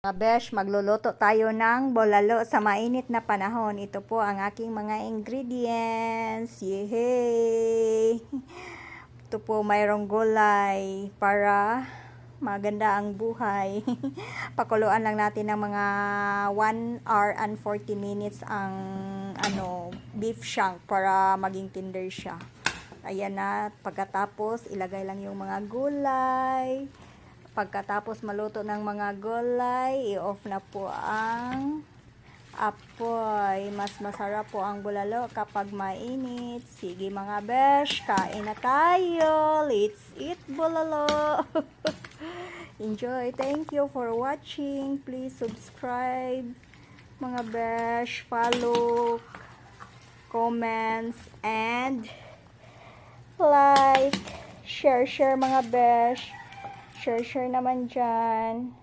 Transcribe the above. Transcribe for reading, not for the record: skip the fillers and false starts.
Mga besh, magluluto tayo ng bolalo sa mainit na panahon. Ito po ang aking mga ingredients. Yehey! Ito po mayroong gulay para maganda ang buhay. Pakuluan lang natin ng mga 1 hour and 40 minutes ang beef shank para maging tender siya. Ayan na, pagkatapos ilagay lang yung mga gulay. Pagkatapos maluto ng mga gulay, i-off na po ang apoy. Mas masarap po ang bulalo kapag mainit. Sige mga besh, kain na tayo. Let's eat bulalo. Enjoy. Thank you for watching. Please subscribe mga besh. Follow, comments, and like. Share mga besh. Share naman dyan.